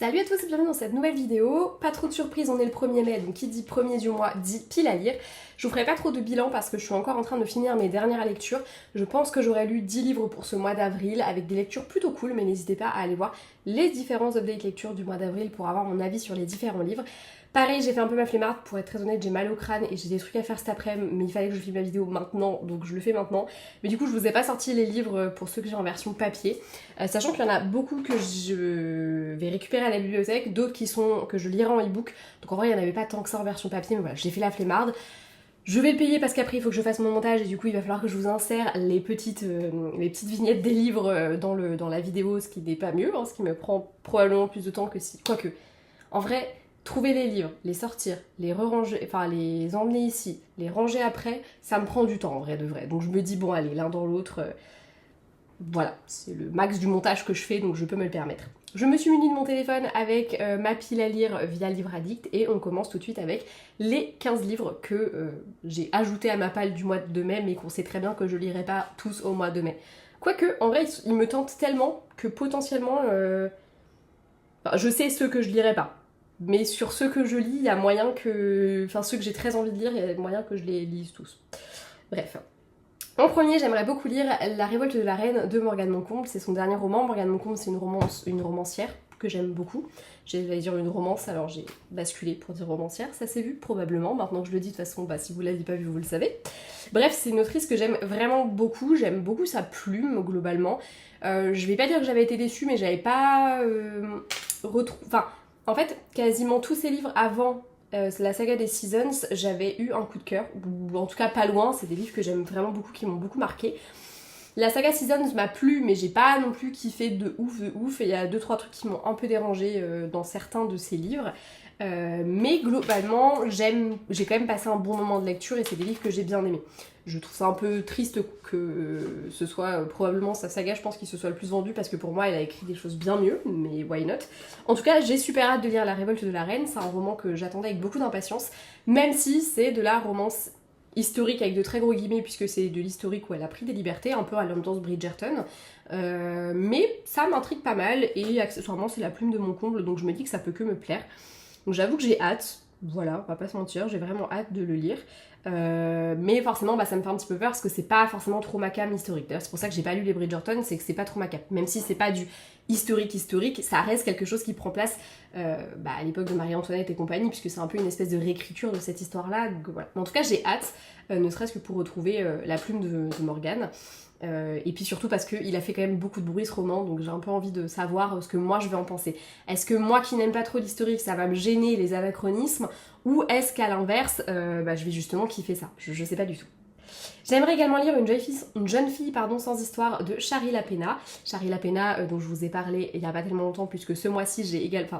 Salut à tous et bienvenue dans cette nouvelle vidéo. Pas trop de surprise, on est le 1er mai, donc qui dit 1er du mois dit pile à lire. Je vous ferai pas trop de bilan parce que je suis encore en train de finir mes dernières lectures. Je pense que j'aurai lu 10 livres pour ce mois d'avril avec des lectures plutôt cool, mais n'hésitez pas à aller voir les différents updates lectures du mois d'avril pour avoir mon avis sur les différents livres. Pareil, j'ai fait un peu ma flemmarde, pour être très honnête, j'ai mal au crâne et j'ai des trucs à faire cet après-midi, mais il fallait que je filme la vidéo maintenant, donc je le fais maintenant. Mais du coup, je vous ai pas sorti les livres pour ceux que j'ai en version papier, sachant qu'il y en a beaucoup que je vais récupérer à la bibliothèque, d'autres que je lirai en e-book, donc en vrai, il n'y en avait pas tant que ça en version papier, mais voilà, j'ai fait la flemmarde. Je vais le payer parce qu'après il faut que je fasse mon montage et du coup il va falloir que je vous insère les petites vignettes des livres dans la vidéo, ce qui n'est pas mieux, hein, ce qui me prend probablement plus de temps que si... Quoique, en vrai... Trouver les livres, les sortir, les re-ranger, enfin les emmener ici, les ranger après, ça me prend du temps en vrai de vrai. Donc je me dis bon allez, l'un dans l'autre, voilà, c'est le max du montage que je fais donc je peux me le permettre. Je me suis munie de mon téléphone avec ma pile à lire via Livre Addict et on commence tout de suite avec les 15 livres que j'ai ajoutés à ma palle du mois de mai mais qu'on sait très bien que je lirai pas tous au mois de mai. Quoique, en vrai, ils me tentent tellement que potentiellement, enfin, je sais ceux que je lirai pas. Mais sur ceux que je lis, il y a moyen que... Enfin, ceux que j'ai très envie de lire, il y a moyen que je les lise tous. Bref. En premier, j'aimerais beaucoup lire La Révolte de la Reine de Morgane Moncomble. C'est son dernier roman. Morgane Moncomble, c'est une romancière que j'aime beaucoup. J'allais dire une romance, alors j'ai basculé pour dire romancière. Ça s'est vu, probablement. Maintenant que je le dis, de toute façon, bah, si vous ne l'avez pas vu, vous le savez. Bref, c'est une autrice que j'aime vraiment beaucoup. J'aime beaucoup sa plume, globalement. Je vais pas dire que j'avais été déçue, mais j'avais pas... Enfin... En fait, quasiment tous ces livres avant la saga des Seasons, j'avais eu un coup de cœur, ou en tout cas pas loin, c'est des livres que j'aime vraiment beaucoup, qui m'ont beaucoup marqué. La saga Seasons m'a plu, mais j'ai pas non plus kiffé de ouf, et il y a 2-3 trucs qui m'ont un peu dérangé dans certains de ces livres. Mais globalement, j'ai quand même passé un bon moment de lecture et c'est des livres que j'ai bien aimés. Je trouve ça un peu triste que ce soit probablement sa saga, je pense qu'il se soit le plus vendu parce que pour moi elle a écrit des choses bien mieux, mais why not. En tout cas, j'ai super hâte de lire La Révolte de la Reine, c'est un roman que j'attendais avec beaucoup d'impatience, même si c'est de la romance historique avec de très gros guillemets puisque c'est de l'historique où elle a pris des libertés, un peu à l'ambiance Bridgerton, mais ça m'intrigue pas mal et accessoirement c'est la plume de Moncomble donc je me dis que ça peut que me plaire. Donc j'avoue que j'ai hâte, voilà, on va pas se mentir, j'ai vraiment hâte de le lire. Mais forcément bah, ça me fait un petit peu peur parce que c'est pas forcément trop ma came historique. D'ailleurs c'est pour ça que j'ai pas lu les Bridgerton, c'est que c'est pas trop ma came. Même si c'est pas du historique, ça reste quelque chose qui prend place à l'époque de Marie-Antoinette et compagnie, puisque c'est un peu une espèce de réécriture de cette histoire-là. Donc voilà. En tout cas j'ai hâte, ne serait-ce que pour retrouver la plume de Morgane. Et puis surtout parce qu'il a fait quand même beaucoup de bruit ce roman, donc j'ai un peu envie de savoir ce que moi je vais en penser. Est-ce que moi qui n'aime pas trop l'historique, ça va me gêner les anachronismes, ou est-ce qu'à l'inverse, je vais justement kiffer ça? Je sais pas du tout. J'aimerais également lire une jeune fille sans histoire de Shari Lapena. Shari Lapena, dont je vous ai parlé il y a pas tellement longtemps, puisque ce mois-ci,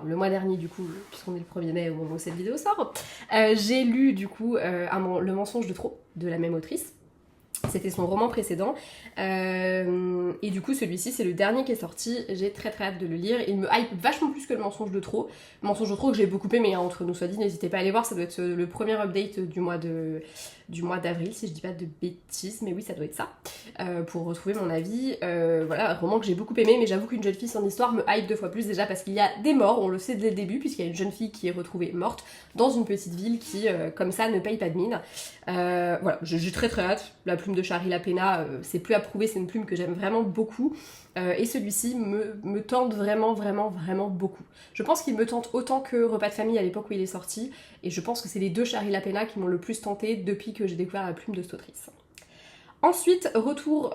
le mois dernier du coup, puisqu'on est le 1er mai au moment où cette vidéo sort, j'ai lu du coup Le mensonge de trop, de la même autrice. C'était son roman précédent et du coup celui-ci c'est le dernier qui est sorti, j'ai très hâte de le lire, il me hype vachement plus que Le mensonge de trop. Le mensonge de trop que j'ai beaucoup aimé, hein, entre nous soit dit, n'hésitez pas à aller voir, ça doit être le premier update du mois d'avril si je dis pas de bêtises, mais oui ça doit être ça, pour retrouver mon avis. Voilà, un roman que j'ai beaucoup aimé, mais j'avoue qu'une jeune fille sans histoire me hype 2 fois plus, déjà parce qu'il y a des morts, on le sait dès le début, puisqu'il y a une jeune fille qui est retrouvée morte dans une petite ville qui comme ça ne paye pas de mine. Voilà, j'ai très hâte. La plume de Shari Lapena, c'est plus à prouver, c'est une plume que j'aime vraiment beaucoup. Et celui-ci me tente vraiment beaucoup. Je pense qu'il me tente autant que Repas de famille à l'époque où il est sorti. Et je pense que c'est les 2 Shari Lapena qui m'ont le plus tenté depuis que j'ai découvert la plume de cette autrice. Ensuite, retour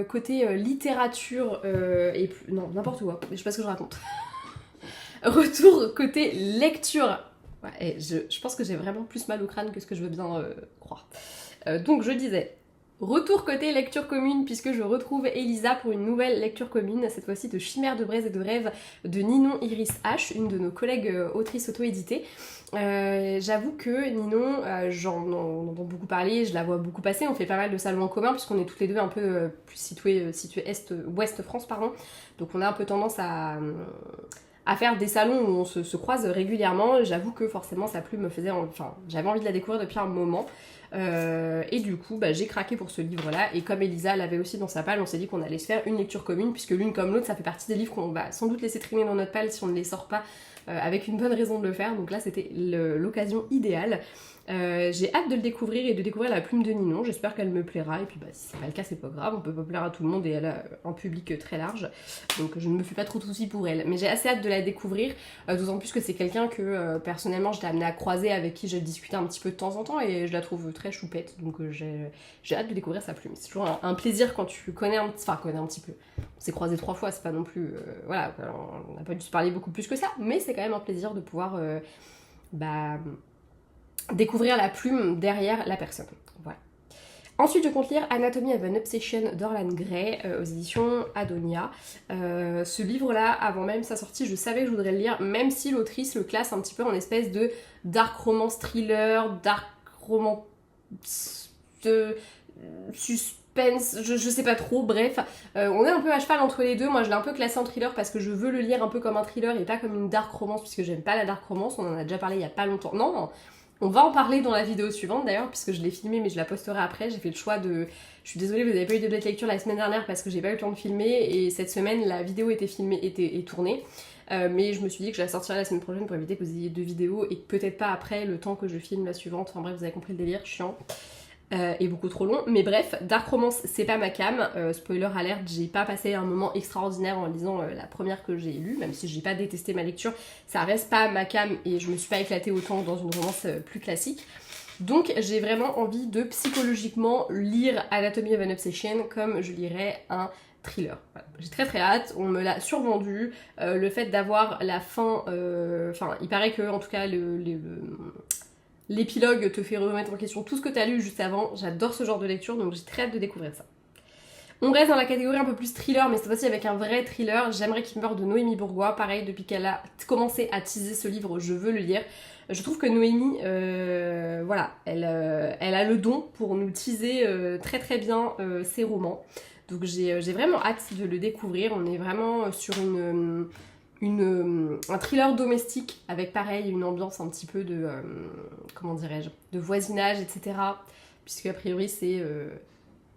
côté littérature et... Non, n'importe quoi, je sais pas ce que je raconte. Retour côté lecture. Ouais, je pense que j'ai vraiment plus mal au crâne que ce que je veux bien croire. Donc je disais, retour côté lecture commune, puisque je retrouve Elisa pour une nouvelle lecture commune, cette fois-ci de Chimères de braise et de rêve de Ninon Iris H, une de nos collègues autrices auto-éditées. J'avoue que Ninon, j'en entends beaucoup parler, je la vois beaucoup passer, on fait pas mal de salons en commun, puisqu'on est toutes les deux un peu plus situées ouest France, pardon, donc on a un peu tendance à faire des salons où on se croise régulièrement. J'avoue que forcément sa plume me faisait... Enfin, j'avais envie de la découvrir depuis un moment. Et du coup, bah, j'ai craqué pour ce livre-là. Et comme Elisa l'avait aussi dans sa palle, on s'est dit qu'on allait se faire une lecture commune, puisque l'une comme l'autre, ça fait partie des livres qu'on va sans doute laisser traîner dans notre palle si on ne les sort pas avec une bonne raison de le faire. Donc là, c'était l'occasion idéale. J'ai hâte de le découvrir et de découvrir La Plume de Ninon. J'espère qu'elle me plaira. Et puis bah, si c'est pas le cas, c'est pas grave. On peut pas plaire à tout le monde et elle a un public très large. Donc je ne me fais pas trop de soucis pour elle. Mais j'ai assez hâte de la découvrir. D'autant plus que c'est quelqu'un que personnellement j'étais amenée à croiser, avec qui j'ai discuté un petit peu de temps en temps. Et je la trouve très choupette. Donc j'ai hâte de découvrir sa plume. C'est toujours un plaisir quand tu connais un petit peu. On s'est croisé 3 fois, c'est pas non plus... voilà, on n'a pas dû se parler beaucoup plus que ça. Mais c'est quand même un plaisir de pouvoir... découvrir la plume derrière la personne. Voilà. Ensuite, je compte lire Anatomy of an Obsession d'Orlan Gray aux éditions Adonia. Ce livre-là, avant même sa sortie, je savais que je voudrais le lire, même si l'autrice le classe un petit peu en espèce de dark romance thriller, dark romance de suspense, je sais pas trop, bref. On est un peu à cheval entre les deux. Moi, je l'ai un peu classé en thriller parce que je veux le lire un peu comme un thriller et pas comme une dark romance, puisque j'aime pas la dark romance. On en a déjà parlé il y a pas longtemps. Non, on va en parler dans la vidéo suivante d'ailleurs, puisque je l'ai filmée mais je la posterai après. J'ai fait le choix de... Je suis désolée, vous n'avez pas eu de Blade lecture la semaine dernière parce que j'ai pas eu le temps de filmer, et cette semaine la vidéo était filmée, était tournée. Mais je me suis dit que je la sortirai la semaine prochaine pour éviter que vous ayez 2 vidéos et peut-être pas après le temps que je filme la suivante. Enfin bref, vous avez compris le délire, chiant. Et beaucoup trop long, mais bref, dark romance c'est pas ma cam, spoiler alert, j'ai pas passé un moment extraordinaire en lisant la première que j'ai lue, même si j'ai pas détesté ma lecture, ça reste pas ma cam et je me suis pas éclatée autant dans une romance plus classique. Donc j'ai vraiment envie de psychologiquement lire Anatomy of an Obsession comme je lirais un thriller. Voilà. J'ai très hâte, on me l'a survendu, le fait d'avoir la fin, enfin il paraît que en tout cas l'épilogue te fait remettre en question tout ce que t'as lu juste avant. J'adore ce genre de lecture, donc j'ai très hâte de découvrir ça. On reste dans la catégorie un peu plus thriller, mais cette fois-ci avec un vrai thriller. J'aimerais qu'il meure de Noémie Bourgois. Pareil, depuis qu'elle a commencé à teaser ce livre, je veux le lire. Je trouve que Noémie, voilà, elle a le don pour nous teaser très bien ses romans. Donc j'ai vraiment hâte de le découvrir. On est vraiment sur un thriller domestique avec pareil une ambiance un petit peu de comment dirais-je, de voisinage, etc. Puisque a priori c'est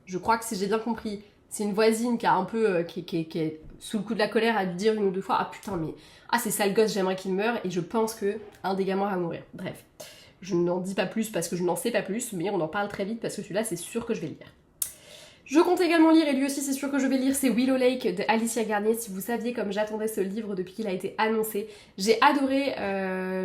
je crois que si j'ai bien compris, c'est une voisine qui a un peu qui est sous le coup de la colère à lui dire 1 ou 2 fois ah putain mais c'est ça le gosse, j'aimerais qu'il meure, et je pense que un des gamins va mourir. Bref, je n'en dis pas plus parce que je n'en sais pas plus, mais on en parle très vite parce que celui-là c'est sûr que je vais le lire. Je compte également lire, et lui aussi c'est sûr que je vais lire, c'est Willow Lake de Alicia Garnier. Si vous saviez comme j'attendais ce livre depuis qu'il a été annoncé. J'ai adoré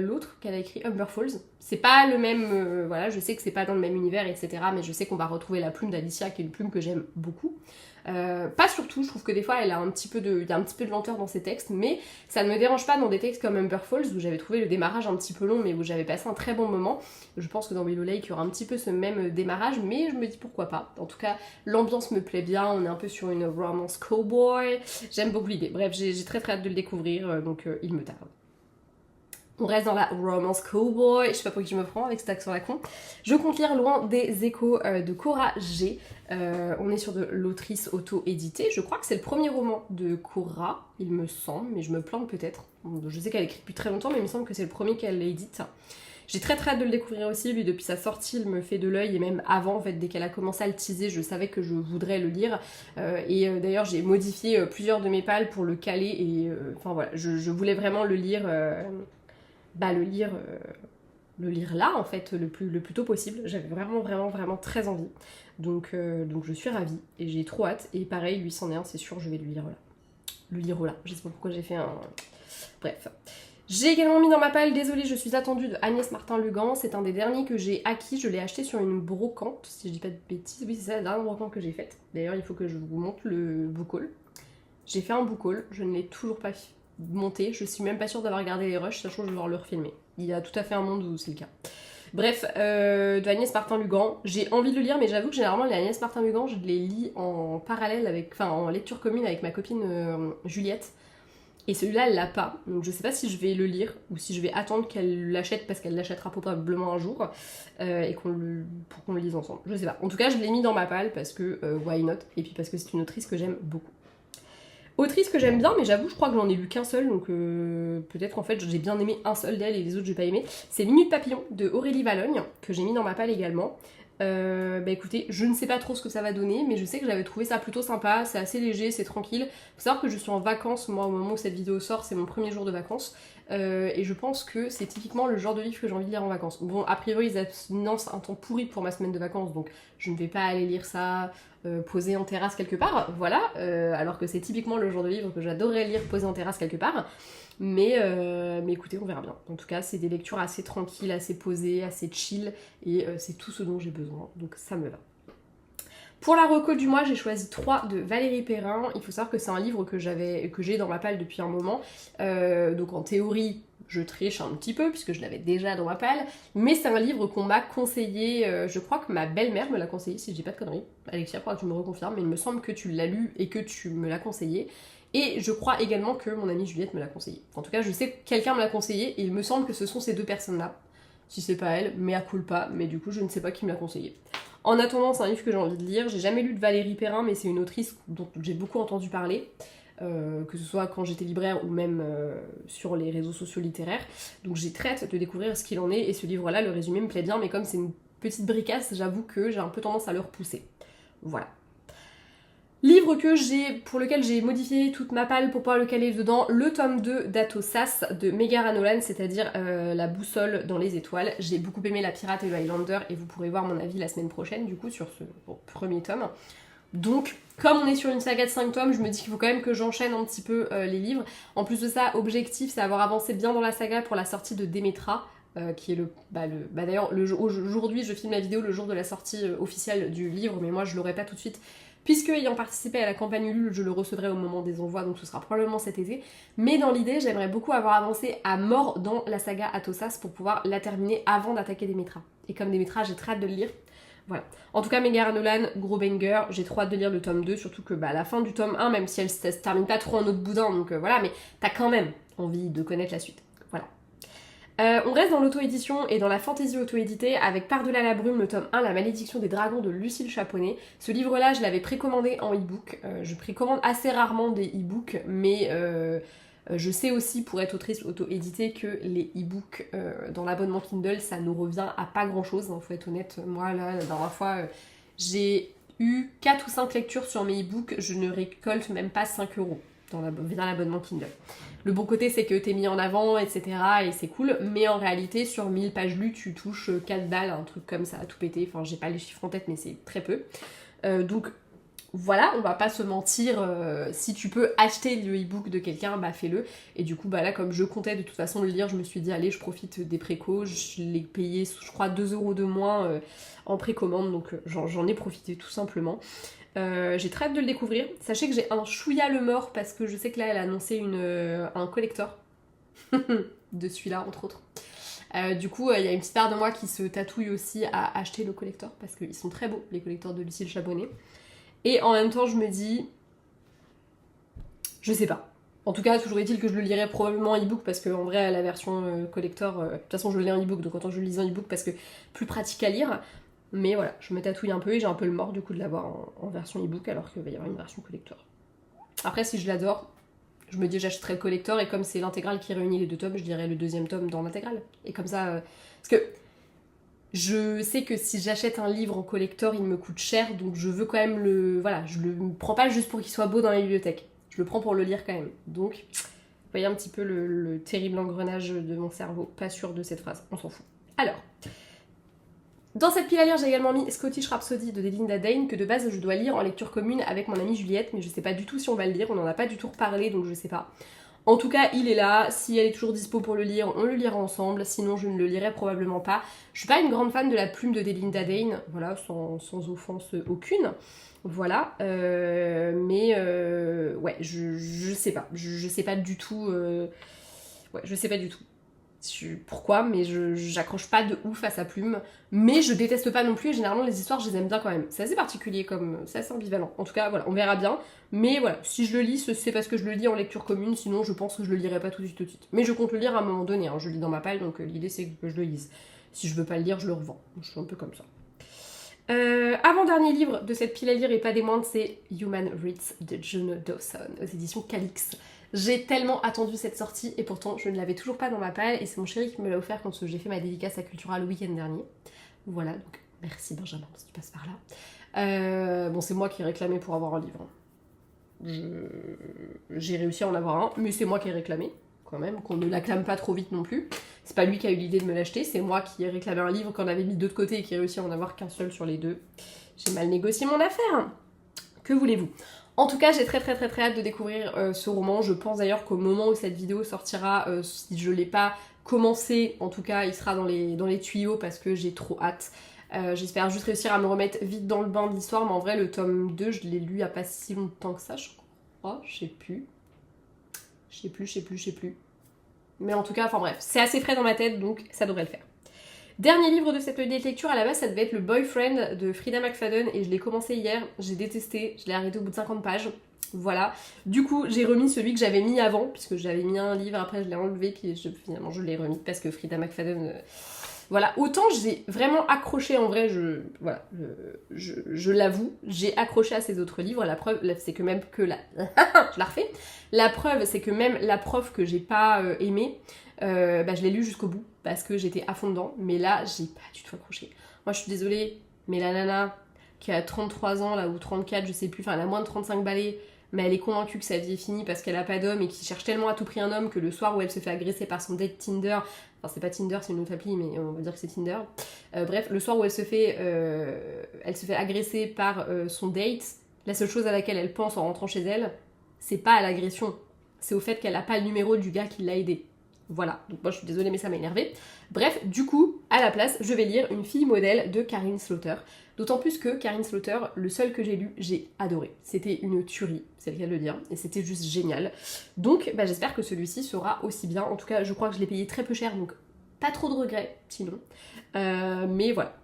l'autre qu'elle a écrit, Humber Falls. C'est pas le même, voilà, je sais que c'est pas dans le même univers, etc. Mais je sais qu'on va retrouver la plume d'Alicia, qui est une plume que j'aime beaucoup. Pas surtout, je trouve que des fois il y a un petit peu de lenteur dans ses textes, mais ça ne me dérange pas dans des textes comme Humber Falls où j'avais trouvé le démarrage un petit peu long mais où j'avais passé un très bon moment. Je pense que dans Willow Lake il y aura un petit peu ce même démarrage, mais je me dis pourquoi pas. En tout cas l'ambiance me plaît bien, on est un peu sur une romance cowboy, j'aime beaucoup l'idée. Bref, j'ai très hâte de le découvrir, donc il me tarde. On reste dans la romance cowboy, je sais pas pour qui je me prends avec cet accent à la con. Je compte lire Loin des échos de Cora G. On est sur de l'autrice auto-éditée. Je crois que c'est le premier roman de Cora, il me semble, mais je me plante peut-être. Je sais qu'elle écrit depuis très longtemps, mais il me semble que c'est le premier qu'elle édite. J'ai très hâte de le découvrir aussi, lui depuis sa sortie il me fait de l'œil, et même avant en fait, dès qu'elle a commencé à le teaser, je savais que je voudrais le lire. D'ailleurs j'ai modifié plusieurs de mes palles pour le caler, et enfin voilà, je voulais vraiment le lire... le lire là en fait le plus tôt possible. J'avais vraiment très envie, donc je suis ravie et j'ai trop hâte. Et pareil, lui c'en est un, c'est sûr, je vais le lire là. Je sais pas pourquoi j'ai fait un... Bref. J'ai également mis dans ma palle Désolée je suis attendue de Agnès Martin-Lugan. C'est un des derniers que j'ai acquis, je l'ai acheté sur une brocante, si je dis pas de bêtises. Oui c'est ça, la dernière brocante que j'ai faite. D'ailleurs il faut que je vous montre le book haul. J'ai fait un book haul, je ne l'ai toujours pas monté, je suis même pas sûre d'avoir regardé les rushs, sachant que je vais devoir le refilmer. Il y a tout à fait un monde où c'est le cas. Bref, de Agnès Martin-Lugan, j'ai envie de le lire, mais j'avoue que généralement les Agnès Martin-Lugan, je les lis en parallèle en lecture commune avec ma copine Juliette. Et celui-là, elle l'a pas, donc je sais pas si je vais le lire ou si je vais attendre qu'elle l'achète parce qu'elle l'achètera probablement un jour et pour qu'on le lise ensemble. Je sais pas. En tout cas, je l'ai mis dans ma palle parce que why not, et puis parce que c'est une autrice que j'aime beaucoup. Autrice que j'aime bien, mais j'avoue, je crois que j'en ai lu qu'un seul, donc peut-être qu'en fait j'ai bien aimé un seul d'elle et les autres j'ai pas aimé. C'est Minute Papillon de Aurélie Valognes, que j'ai mis dans ma palle également. Bah écoutez, je ne sais pas trop ce que ça va donner, mais je sais que j'avais trouvé ça plutôt sympa, c'est assez léger, c'est tranquille. Faut savoir que je suis en vacances, moi au moment où cette vidéo sort, c'est mon premier jour de vacances, et je pense que c'est typiquement le genre de livre que j'ai envie de lire en vacances. Bon, a priori ils annoncent un temps pourri pour ma semaine de vacances, donc je ne vais pas aller lire ça posé en terrasse quelque part, voilà, alors que c'est typiquement le genre de livre que j'adorerais lire posé en terrasse quelque part. Mais écoutez, on verra bien. En tout cas, c'est des lectures assez tranquilles, assez posées, assez chill, et c'est tout ce dont j'ai besoin, donc ça me va. Pour la reco du mois, j'ai choisi 3 de Valérie Perrin. Il faut savoir que c'est un livre que j'ai dans ma palle depuis un moment. Donc en théorie, je triche un petit peu puisque je l'avais déjà dans ma palle. Mais c'est un livre qu'on m'a conseillé, je crois que ma belle-mère me l'a conseillé, si je dis pas de conneries. Alexia, faudra que tu me reconfirmes, mais il me semble que tu l'as lu et que tu me l'as conseillé. Et je crois également que mon amie Juliette me l'a conseillé. En tout cas, je sais que quelqu'un me l'a conseillé et il me semble que ce sont ces 2 personnes-là. Si c'est pas elle, mea culpa, mais du coup, je ne sais pas qui me l'a conseillé. En attendant, c'est un livre que j'ai envie de lire. J'ai jamais lu de Valérie Perrin, mais c'est une autrice dont j'ai beaucoup entendu parler, que ce soit quand j'étais libraire ou même sur les réseaux sociaux littéraires. Donc j'ai très hâte de découvrir ce qu'il en est, et ce livre-là, le résumé me plaît bien, mais comme c'est une petite bricasse, j'avoue que j'ai un peu tendance à le repousser. Voilà. Livre pour lequel j'ai modifié toute ma palle pour pouvoir le caler dedans, le tome 2 d'Athosas de Megara Nolan, c'est-à-dire La boussole dans les étoiles. J'ai beaucoup aimé La Pirate et le Highlander, et vous pourrez voir mon avis la semaine prochaine du coup sur ce premier tome. Donc, comme on est sur une saga de 5 tomes, je me dis qu'il faut quand même que j'enchaîne un petit peu les livres. En plus de ça, objectif, c'est avoir avancé bien dans la saga pour la sortie de Démétra, qui est d'ailleurs, aujourd'hui, je filme la vidéo le jour de la sortie officielle du livre, mais moi je l'aurai pas tout de suite, puisque ayant participé à la campagne Ulule, je le recevrai au moment des envois, donc ce sera probablement cet été. Mais dans l'idée, j'aimerais beaucoup avoir avancé à mort dans la saga Athosas pour pouvoir la terminer avant d'attaquer Démétra. Et comme Démétra, j'ai très hâte de le lire. Voilà. En tout cas, Megara Nolan, gros banger, j'ai trop hâte de lire le tome 2, surtout que à la fin du tome 1, même si elle se termine pas trop en autre boudin, donc voilà, mais t'as quand même envie de connaître la suite. Voilà. On reste dans l'auto-édition et dans la fantaisie auto-éditée avec Par-delà la brume, le tome 1, La malédiction des dragons de Lucille Chaponnet. Ce livre-là, je l'avais précommandé en e-book. Je précommande assez rarement des e-books, mais je sais aussi, pour être autrice auto-éditée, que les e-books dans l'abonnement Kindle, ça nous revient à pas grand-chose, hein, faut être honnête. Moi, là, la dernière fois, j'ai eu 4 ou 5 lectures sur mes e-books, je ne récolte même pas 5 € dans l'abonnement Kindle. Le bon côté, c'est que t'es mis en avant, etc. et c'est cool, mais en réalité, sur 1000 pages lues, tu touches 4 balles, un truc comme ça, à tout péter. Enfin, j'ai pas les chiffres en tête, mais c'est très peu. Donc, voilà, on va pas se mentir, si tu peux acheter le e-book de quelqu'un, bah fais-le. Et du coup, bah là, comme je comptais de toute façon le lire, je me suis dit, allez, je profite des précos, je l'ai payé, je crois, 2 € de moins en précommande, donc j'en ai profité tout simplement. J'ai très hâte de le découvrir. Sachez que j'ai un chouïa le mort parce que je sais que là elle a annoncé un collector de celui-là entre autres. Du coup il y a une petite part de moi qui se tatouille aussi à acheter le collector parce qu'ils sont très beaux les collectors de Lucille Chaponnet. Et en même temps je me dis, je sais pas. En tout cas toujours est-il que je le lirai probablement en e-book parce que en vrai la version collector, de toute façon je le lis en e-book donc autant je le lis en e-book parce que plus pratique à lire. Mais voilà, je me tatouille un peu et j'ai un peu le mort du coup de l'avoir en version e-book alors qu'il va y avoir une version collector. Après, si je l'adore, je me dis j'achèterai le collector et comme c'est l'intégrale qui réunit les 2 tomes, je dirais le 2e tome dans l'intégrale. Et comme ça, parce que je sais que si j'achète un livre en collector, il me coûte cher, donc je veux quand même voilà, je le prends pas juste pour qu'il soit beau dans la bibliothèque. Je le prends pour le lire quand même. Donc, vous voyez un petit peu le terrible engrenage de mon cerveau. Pas sûr de cette phrase, on s'en fout. Alors... Dans cette pile à lire, j'ai également mis Scottish Rhapsody de Delinda Dane, que de base je dois lire en lecture commune avec mon amie Juliette, mais je sais pas du tout si on va le lire, on en a pas du tout reparlé, donc je sais pas. En tout cas, il est là, si elle est toujours dispo pour le lire, on le lira ensemble, sinon je ne le lirai probablement pas. Je suis pas une grande fan de la plume de Delinda Dane, voilà, sans offense aucune. Voilà, ouais, je sais pas, je sais pas du tout, ouais, je sais pas du tout. Pourquoi, mais j'accroche pas de ouf à sa plume, mais je déteste pas non plus et généralement les histoires je les aime bien quand même. C'est assez particulier, c'est assez ambivalent. En tout cas voilà, on verra bien, mais voilà, si je le lis c'est parce que je le lis en lecture commune, sinon je pense que je le lirai pas tout de suite. Mais je compte le lire à un moment donné, hein. Je le lis dans ma palle donc l'idée c'est que je le lise. Si je veux pas le lire je le revends, je suis un peu comme ça. Avant-dernier livre de cette pile à lire et pas des moindres, c'est Human Rights de Juno Dawson aux éditions Calix. J'ai tellement attendu cette sortie et pourtant je ne l'avais toujours pas dans ma palle et c'est mon chéri qui me l'a offert quand j'ai fait ma dédicace à Cultura le week-end dernier. Voilà, donc Merci Benjamin, si tu passes par là. Bon, c'est moi qui ai réclamé pour avoir un livre. J'ai réussi à en avoir un, mais c'est moi qui ai réclamé, quand même, qu'on ne l'acclame pas trop vite non plus. C'est pas lui qui a eu l'idée de me l'acheter, c'est moi qui ai réclamé un livre qu'on avait mis deux de côté et qui ai réussi à en avoir qu'un seul sur les deux. J'ai mal négocié mon affaire. Que voulez-vous? En tout cas, j'ai très hâte de découvrir ce roman. Je pense d'ailleurs qu'au moment où cette vidéo sortira, si je l'ai pas commencé, en tout cas, il sera dans les tuyaux parce que j'ai trop hâte. J'espère juste réussir à me remettre vite dans le bain de l'histoire, mais en vrai, le tome 2, je l'ai lu il y a pas si longtemps que ça, je crois. Je sais plus. Mais en tout cas, enfin bref, c'est assez frais dans ma tête, donc ça devrait le faire. Dernier livre de cette lecture, à la base ça devait être Le Boyfriend de Frida McFadden et je l'ai commencé hier, j'ai détesté, je l'ai arrêté au bout de 50 pages, voilà. Du coup j'ai remis celui que j'avais mis avant, puisque j'avais mis un livre, après je l'ai enlevé, puis finalement je l'ai remis parce que Frida McFadden... Voilà, autant j'ai vraiment accroché en vrai, je l'avoue, j'ai accroché à ces autres livres, la preuve c'est que même que la... je la refais. La preuve c'est que même La Prof que j'ai pas aimé, je l'ai lu jusqu'au bout parce que j'étais à fond dedans, mais là j'ai pas du tout accroché. Moi je suis désolée, mais la nana qui a 33 ans là ou 34, je sais plus, enfin elle a moins de 35 balais, mais elle est convaincue que sa vie est finie parce qu'elle a pas d'homme et qui cherche tellement à tout prix un homme que le soir où elle se fait agresser par son date Tinder, enfin c'est pas Tinder, c'est une autre appli, mais on va dire que c'est Tinder. Bref, le soir où elle se fait agresser par son date, la seule chose à laquelle elle pense en rentrant chez elle, c'est pas à l'agression, c'est au fait qu'elle a pas le numéro du gars qui l'a aidée. Voilà, donc moi je suis désolée mais ça m'a énervée. Bref, du coup, à la place, je vais lire Une fille modèle de Karin Slaughter. D'autant plus que Karin Slaughter, le seul que j'ai lu, j'ai adoré. C'était une tuerie, c'est le cas de le dire, et c'était juste génial. Donc j'espère que celui-ci sera aussi bien. En tout cas, je crois que je l'ai payé très peu cher, donc pas trop de regrets, sinon. Mais voilà.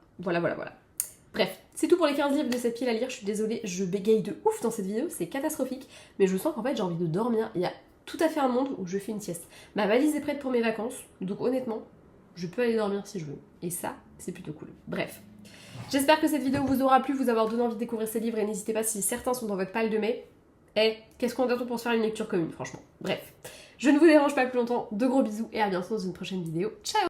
Bref, c'est tout pour les 15 livres de cette pile à lire. Je suis désolée, je bégaye de ouf dans cette vidéo, c'est catastrophique. Mais je sens qu'en fait j'ai envie de dormir. Il y a tout à fait un monde où je fais une sieste. Ma valise est prête pour mes vacances, donc honnêtement, je peux aller dormir si je veux. Et ça, c'est plutôt cool. Bref. J'espère que cette vidéo vous aura plu, vous avoir donné envie de découvrir ces livres, et n'hésitez pas si certains sont dans votre palle de mai. Qu'est-ce qu'on attend pour se faire une lecture commune, franchement. Bref. Je ne vous dérange pas plus longtemps, de gros bisous et à bientôt dans une prochaine vidéo. Ciao!